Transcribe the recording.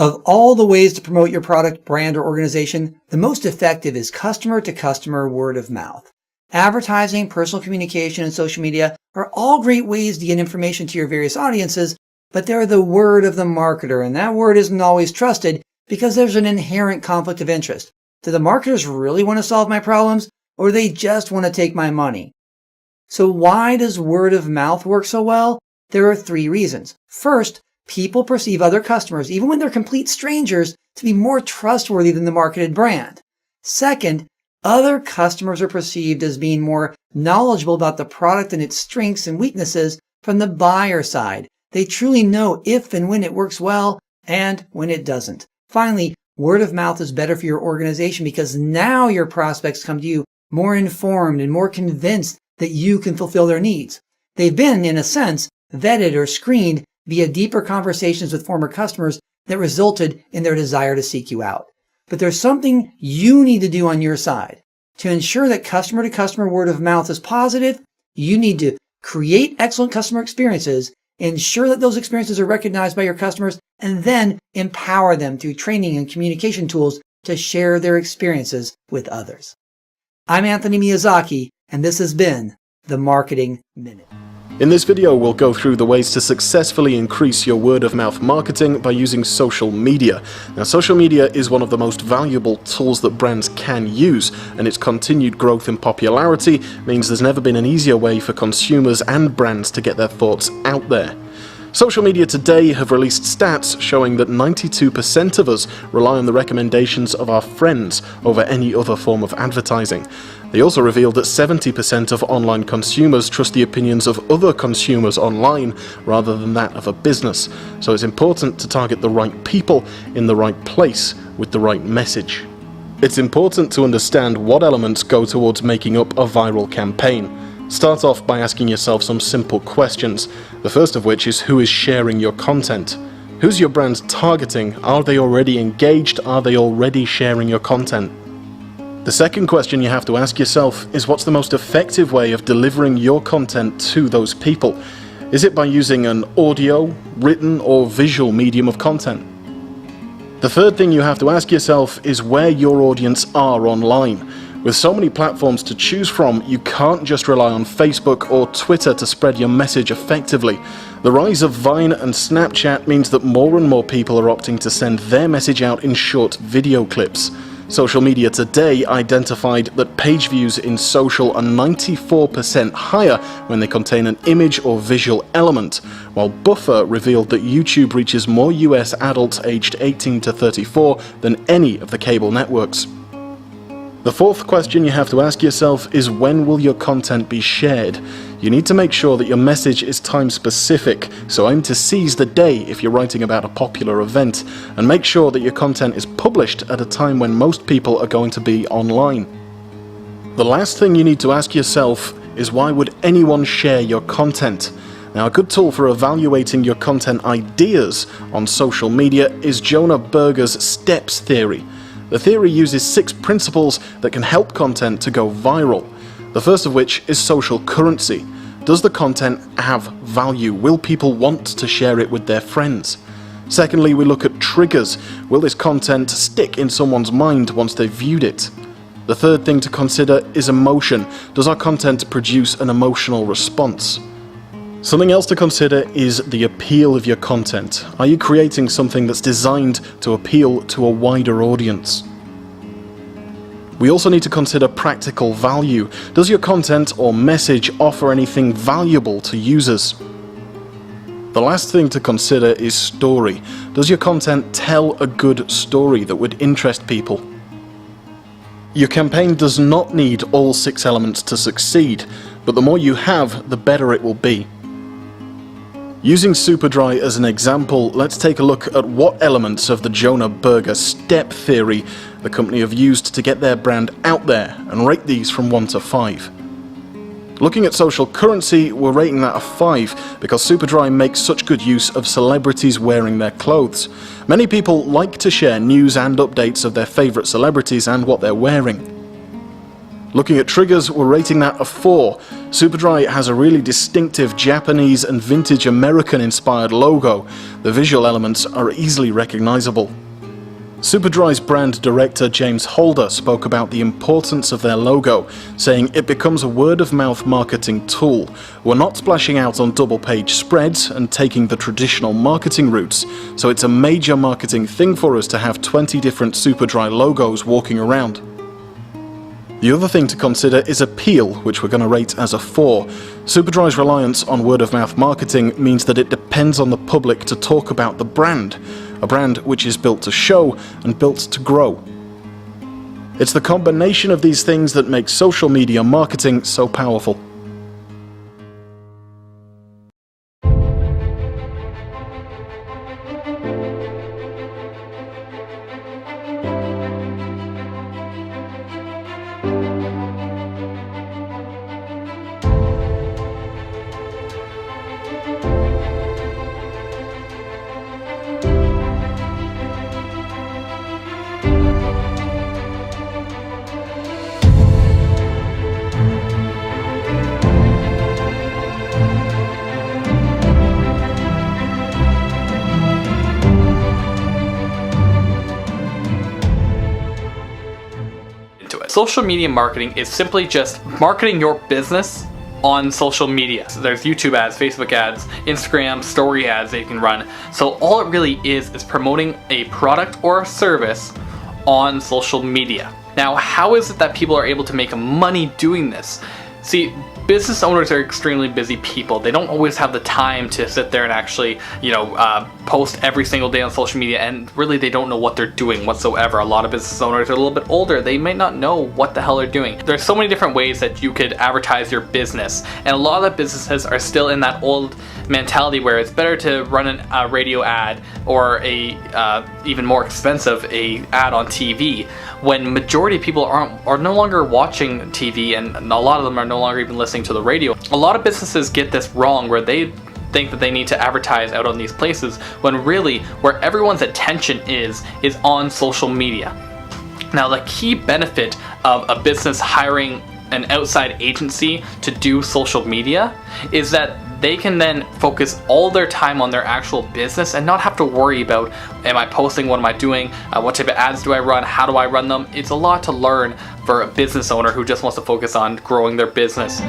Of all the ways to promote your product, brand, or organization, the most effective is customer-to-customer word of mouth. Advertising, personal communication, and social media are all great ways to get information to your various audiences, but they're the word of the marketer, and that word isn't always trusted because there's an inherent conflict of interest. Do the marketers really want to solve my problems, or do they just want to take my money? So why does word of mouth work so well? There are 3 reasons. First, people perceive other customers, even when they're complete strangers, to be more trustworthy than the marketed brand. Second, other customers are perceived as being more knowledgeable about the product and its strengths and weaknesses from the buyer side. They truly know if and when it works well and when it doesn't. Finally, word of mouth is better for your organization because now your prospects come to you more informed and more convinced that you can fulfill their needs. They've been, in a sense, vetted or screened via deeper conversations with former customers that resulted in their desire to seek you out. But there's something you need to do on your side. To ensure that customer-to-customer word of mouth is positive, you need to create excellent customer experiences, ensure that those experiences are recognized by your customers, and then empower them through training and communication tools to share their experiences with others. I'm Anthony Miyazaki, and this has been the Marketing Minute. In this video, we'll go through the ways to successfully increase your word-of-mouth marketing by using social media. Now, social media is one of the most valuable tools that brands can use, and its continued growth in popularity means there's never been an easier way for consumers and brands to get their thoughts out there. Social media today have released stats showing that 92% of us rely on the recommendations of our friends over any other form of advertising. They also revealed that 70% of online consumers trust the opinions of other consumers online rather than that of a business. So it's important to target the right people in the right place with the right message. It's important to understand what elements go towards making up a viral campaign. Start off by asking yourself some simple questions, the first of which is who is sharing your content? Who's your brand targeting? Are they already engaged? Are they already sharing your content? The second question you have to ask yourself is what's the most effective way of delivering your content to those people? Is it by using an audio, written, or visual medium of content? The third thing you have to ask yourself is where your audience are online. With so many platforms to choose from, you can't just rely on Facebook or Twitter to spread your message effectively. The rise of Vine and Snapchat means that more and more people are opting to send their message out in short video clips. Social Media Today identified that page views in social are 94% higher when they contain an image or visual element, while Buffer revealed that YouTube reaches more US adults aged 18 to 34 than any of the cable networks. The fourth question you have to ask yourself is when will your content be shared? You need to make sure that your message is time specific, so aim to seize the day if you're writing about a popular event, and make sure that your content is published at a time when most people are going to be online. The last thing you need to ask yourself is why would anyone share your content? Now, a good tool for evaluating your content ideas on social media is Jonah Berger's STEPS theory. The theory uses 6 principles that can help content to go viral. The first of which is social currency. Does the content have value? Will people want to share it with their friends? Secondly, we look at triggers. Will this content stick in someone's mind once they've viewed it? The third thing to consider is emotion. Does our content produce an emotional response? Something else to consider is the appeal of your content. Are you creating something that's designed to appeal to a wider audience? We also need to consider practical value. Does your content or message offer anything valuable to users? The last thing to consider is story. Does your content tell a good story that would interest people? Your campaign does not need all 6 elements to succeed, but the more you have, the better it will be. Using Superdry as an example, let's take a look at what elements of the Jonah Berger STEP theory the company have used to get their brand out there, and rate these from 1 to 5. Looking at social currency, we're rating that a 5 because Superdry makes such good use of celebrities wearing their clothes. Many people like to share news and updates of their favourite celebrities and what they're wearing. Looking at triggers, we're rating that a 4. Superdry has a really distinctive Japanese and vintage American-inspired logo. The visual elements are easily recognizable. Superdry's brand director James Holder spoke about the importance of their logo, saying it becomes a word-of-mouth marketing tool. We're not splashing out on double-page spreads and taking the traditional marketing routes, so it's a major marketing thing for us to have 20 different Superdry logos walking around. The other thing to consider is appeal, which we're going to rate as a 4. Superdry's reliance on word-of-mouth marketing means that it depends on the public to talk about the brand, a brand which is built to show and built to grow. It's the combination of these things that makes social media marketing so powerful. Social media marketing is simply just marketing your business on social media. So there's YouTube ads, Facebook ads, Instagram story ads that you can run. So all it really is promoting a product or a service on social media. Now, how is it that people are able to make money doing this? See, business owners are extremely busy people. They don't always have the time to sit there and actually, post every single day on social media, and really they don't know what they're doing whatsoever. A lot of business owners are a little bit older. They may not know what the hell they're doing. There's so many different ways that you could advertise your business, and a lot of the businesses are still in that old mentality where it's better to run a radio ad or a even more expensive ad on TV, when majority of people are no longer watching TV, and a lot of them are no longer even listening to the radio. A lot of businesses get this wrong, where they think that they need to advertise out on these places, when really where everyone's attention is on social media. Now, the key benefit of a business hiring an outside agency to do social media is that they can then focus all their time on their actual business and not have to worry about, am I posting, what am I doing, what type of ads do I run, how do I run them. It's a lot to learn for a business owner who just wants to focus on growing their business.